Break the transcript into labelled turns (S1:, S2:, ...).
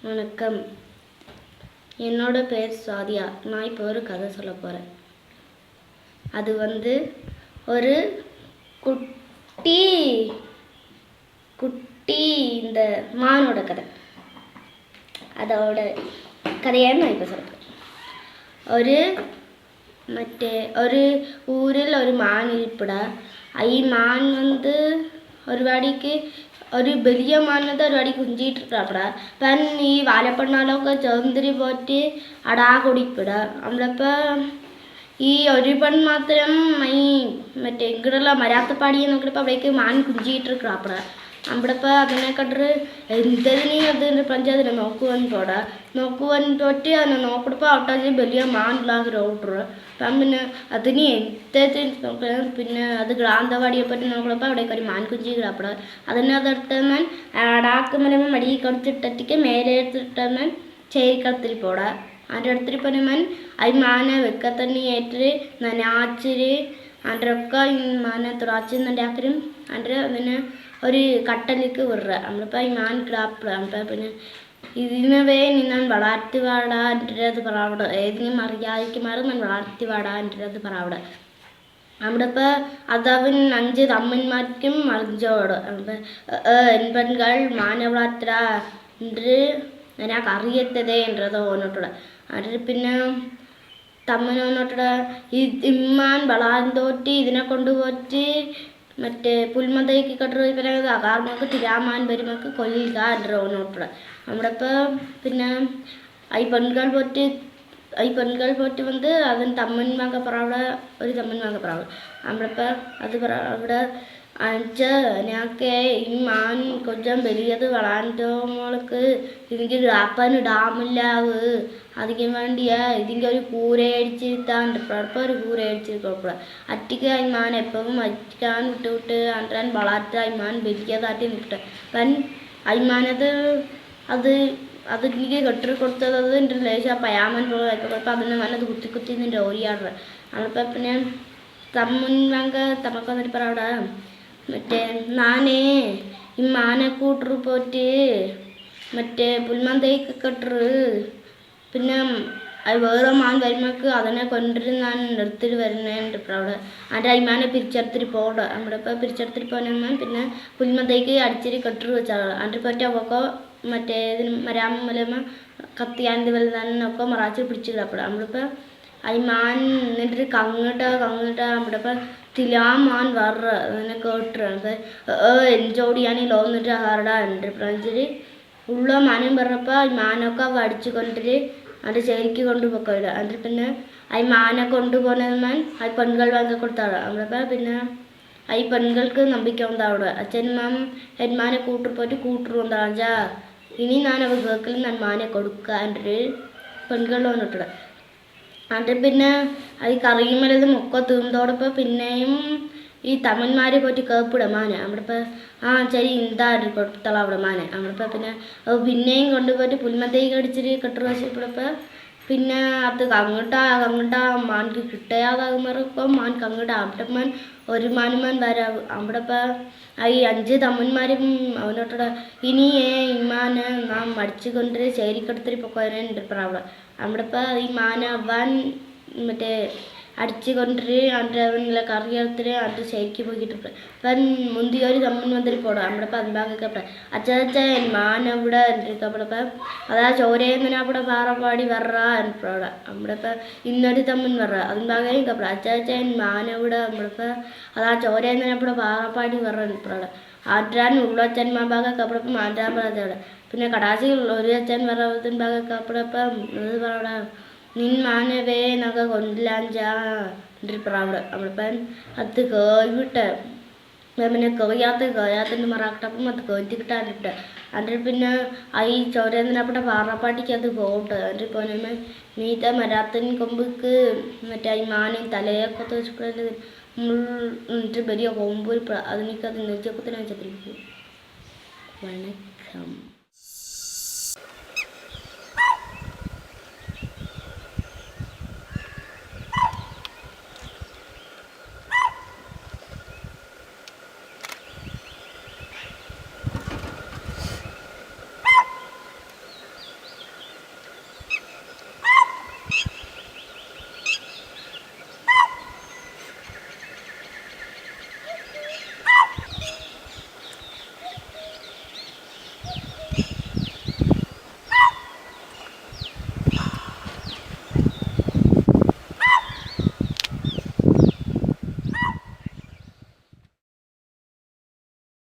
S1: வணக்கம். என்னோட பேர் சாதியா. நான் இப்போ ஒரு கதை சொல்ல போகிறேன். அது ஒரு குட்டி குட்டி இந்த மானோட கதை. அதோட கதையை நான் இப்போ சொல்ல போகிறேன். ഒരു ഊരിൽ ഒരു മാൻ ഇരിപ്പട. ഈ മാൻ ഒരു വാടിക്ക് ഒരു വലിയ മാനത് ഒരു വാടി കുഞ്ചിട്ടിട്ടപ്പട. പൻ ഈ വാലപ്പെണ്ണാലൊക്കെ ചേർന്നിരി പോയിട്ട് അടാ കുടിപ്പിട. നമ്മളിപ്പോൾ ഈ ഒരു പെൺ മാത്രം ഈ ഇങ്ങോട്ടുള്ള മരാത്തപ്പാടിയെ നോക്കിയപ്പോൾ അവിടേക്ക് മാൻ കുഞ്ചിട്ടിരിക്കപ്പട. നമ്മളിപ്പോൾ അതിനെ കണ്ടിട്ട് എന്തിനീ അതിൻ്റെ പഞ്ചായത്തിനെ നോക്കുവാൻ പോയിട്ട് അതിനെ നോക്കിയപ്പോൾ അവിടെ വലിയ മാനില്ലാതെ ഓട്ടർ. അപ്പം പിന്നെ അതിന് നോക്കുക. പിന്നെ അത് ഗ്രാന്തവാടിയെ പറ്റി നോക്കിയപ്പോൾ അവിടേക്ക് ഒരു മാൻ കുഞ്ചി കിടപ്പട. അതെടുത്ത് ഞാൻ അടാക്കുമ്പോൾ മടി കൊടുത്തിട്ടിട്ട് മേലെ എടുത്തിട്ട് ചേരിക്കടത്തിൽ പോടാ. അതിൻ്റെ അടുത്തിരി പറഞ്ഞാൽ അത് മാനെ വെക്ക തന്നെ ഏറ്റ് നനാച്ചിരി അതിൻ്റെ ഒക്കെ മാനെ തുറാച്ചിന്നുണ്ടാക്കലും അതിന് ഒരു കട്ടലിക്ക് വിടുക. നമ്മളിപ്പോൾ ഈ മാൻ കിടാപ്പിടുക. നമ്മളിപ്പോൾ പിന്നെ ഇതിനവേ ഞാൻ വളർത്തി വാടാൻ്റെ അത് പറയാവിടെ. ഏതെങ്കിലും മറിയാതിക്കുമാർ ഞാൻ വളർത്തി വാടാൻ്റെ അത് പറയാവിടെ. നമ്മളിപ്പോൾ അതവൻ 5 തമ്മന്മാർക്കും മറിഞ്ചോട് പെൺകൾ മാന വളർത്തടാ என்று எனக்கு അറിയത്തതേ என்றത് ഓനോട്ടുള്ള. അത് പിന്നെ തമ്മനോട്ടോടെ ഇമ്മാൻ വളർന്നോട്ട് ഇതിനെ കൊണ്ടുപോയിട്ട് പുൽമതയ്ക്ക് കെട്ടുന്നത് അകാർമക്ക് തിരാമാൻ വരുമക്ക് കൊല്ലുക എன்ற ഓനോട്ടുള്ള. നമ്മളിപ്പോൾ പിന്നെ ഈ പെൺകൾ പോയിട്ട് അതിന് തമ്മന്മാക പറവിടെ ഒരു തമ്മന്മാക പറവ്. നമ്മളിപ്പോൾ അത് അവിടെ ഞങ്ങൾക്ക് ഈ മാൻ കൊഞ്ചം വലിയത് വളർന്നോൾക്ക് ഇതിൻ്റെ ഗ്രാപ്പാൻ ഡാമില്ലാവ് അതിന് വേണ്ടിയാ ഇതിൻ്റെ ഒരു കൂര അടിച്ചിരുത്താണ്ട്. ഇപ്പോൾ ഒരു കൂര അടിച്ചിരിക്കപ്പോൾ അറ്റിക്ക് അയ്മാൻ എപ്പോഴും അറ്റിക്കാൻ വിട്ട് അണ്ടാൻ വളർത്ത അയ്മാൻ വലിയതാട്ടി നിൽക്കട്ടെ. അപ്പം അയ്മാനത് അതിലേക്ക് കെട്ടി കൊടുത്തത് എൻ്റെ ലേശം പയാമൻ പോലെ ആയിക്കോട്ടെ. അതിനെ നല്ലത് കുത്തി നിൻ്റെ ഓരിയാടുക. നമ്മളിപ്പോൾ പിന്നെ തമ്മക്ക് വന്നിട്ട് പറവിടെ നാനേ ഈ മാനെ കൂട്ടറ് പോയിട്ട് പുൽമന്തയ്ക്ക് കെട്ടറ്. പിന്നെ അത് വേറെ മാൻ വരുമ്പോൾക്ക് അതിനെ കൊണ്ടിട്ട് ഞാൻ എടുത്തിട്ട് വരുന്നുണ്ട്. ഇപ്പോൾ അവിടെ അതിൻ്റെ അയ്മാനെ പിരിച്ചെടുത്തിട്ട് പോകണം. നമ്മളിപ്പോൾ പിരിച്ചെടുത്തിട്ട് പോകുന്ന പിന്നെ പുൽമന്തയ്ക്ക് അടിച്ചിട്ട് കെട്ടറ് വെച്ചാൽ അതിൻ്റെ പറ്റി അവൾക്ക് ഇതിന് മരാമലമ കത്തിയാൻ്റെ വലുതാനൊക്കെ മറാച്ച് പിടിച്ചിടപ്പെടും. നമ്മളിപ്പോൾ ഈ മാൻ എന്നിട്ട് കങ്ങിട്ട നമ്മളിപ്പോൾ തിലാമാൻ വറ അതിനെ കേട്ടിട്ടുണ്ട്. എൻജോടിയാണെങ്കിൽ ലോന്നിട്ട് ആഹാരടാ എൻ്റെ ഫ്രണ്ട്സിൽ ഉള്ള മാനും പറഞ്ഞപ്പോൾ ഈ മാനൊക്കെ അടിച്ചു കൊണ്ടിട്ട് അത് ശരിക്ക് കൊണ്ടുപോയില്ല. അതിൽ പിന്നെ ഈ മാനെ കൊണ്ടുപോകുന്നത് മാൻ ആ പെൺകൾ വാങ്ങി കൊടുത്താണ്. നമ്മളിപ്പോൾ പിന്നെ ഈ പെൺകൾക്ക് നമ്പിക്ക ഉണ്ടാവുക. അച്ഛന്മാൻ ഹെന്മാനെ പോയിട്ട് കൂട്ടർ കൊണ്ടാച്ചാ ഇനി ഞാൻ അവർ കേൾക്കൽ ഞാൻ മാനെ കൊടുക്കുക എൻ്റെ പെൺകൾ വന്നിട്ടുണ്ട്. അത് പിന്നെ ഈ കറിയുമലത് മൊക്കെ തീർന്നതോടൊപ്പം പിന്നെയും ഈ തമിഴ്മാരെ പോയിട്ട് കേപ്പിട മാനെ. നമ്മളിപ്പോൾ ശരി എന്താ കൊടുത്തള അവിടെ മാനെ. നമ്മളിപ്പോൾ പിന്നെയും കൊണ്ടുപോയിട്ട് പുൽമത്തേക്ക് അടിച്ചിട്ട് കെട്ടു വശപ്പോഴപ്പോൾ പിന്നെ അത് കങ്ങിട്ട മാൻക്ക് കിട്ടയാതാകുമ്പോൾ മാൻ കങ്ങിട്ട അവിടെ മാൻ ഒരു മാനുമാൻ വരാവ്. അവിടെ ഇപ്പോൾ ഈ 5 തമ്മന്മാരും അവനോട്ടോടെ ഇനിയേ ഇമ്മാനെ നാം മടിച്ചു കൊണ്ട് ചേരിക്കെടുത്തിട്ട് പൊക്കോരുണ്ട്. ഇപ്പോൾ അവിടെ ഇപ്പോൾ ഈ മാന അവൻ അടിച്ചു കൊണ്ടിട്ട് അവൻ്റെ കറി എടുത്തിട്ട് അത് ശരിക്ക് പോയിട്ടുണ്ട്. അപ്പം മുന്തി ഒരു തമ്മൻ വന്നിട്ട് പോടാം. നമ്മളിപ്പോൾ അൻപാകൊക്കെ അച്ഛൻ മാൻ അവിടെ ഇരിക്കപ്പെടപ്പം അതാ ചോരയെങ്ങനെ അവിടെ പാറപ്പാടി വറാ എന്നപ്പോഴ നമ്മളിപ്പോൾ ഇന്നൊരു തമ്മൻ വറ അൻപാകയും കപ്പട അച്ഛൻ മാൻ അവിടെ നമ്മളിപ്പോൾ അതാ ചോരയെങ്ങനെ അവിടെ പാറപ്പാടി വറ എന്നപ്പോഴ ആറ്റാൻ ഉള്ളച്ഛന്മാർ ഭാഗമൊക്കെ അപ്പോഴപ്പം മാറ്റാൻ പറഞ്ഞവിടെ. പിന്നെ കടാശികൾ ഒരു അച്ഛൻ വറത്തിൻ ഭാഗമൊക്കെ അപ്പോഴപ്പം അത് പറയടാ നിൻ മാനവേ എന്നൊക്കെ കൊണ്ടില്ലാഞ്ചാ എൻ്റെ പ്രാവിടെ. നമ്മളിപ്പം അത് കേട്ട് പിന്നെ കേയാത്തിൻ്റെ മറാക്കട്ടപ്പം അത് കേറ്റി കിട്ടാനിട്ട് അതിൽ പിന്നെ ഈ ചോരേന്നപ്പടെ പാറപ്പാട്ടിക്ക് അത് പോകട്ടെ. അതിൽ പോനെ മീത്ത മരാത്തിൻ കൊമ്പക്ക് ഈ മാനയും തലയൊക്കെ വെച്ചപ്പോഴേ വലിയ കൊമ്പ് അതിനൊക്കെ അത് നെച്ചപ്പത്തിന് വെച്ചിരിക്കും. വണക്കം.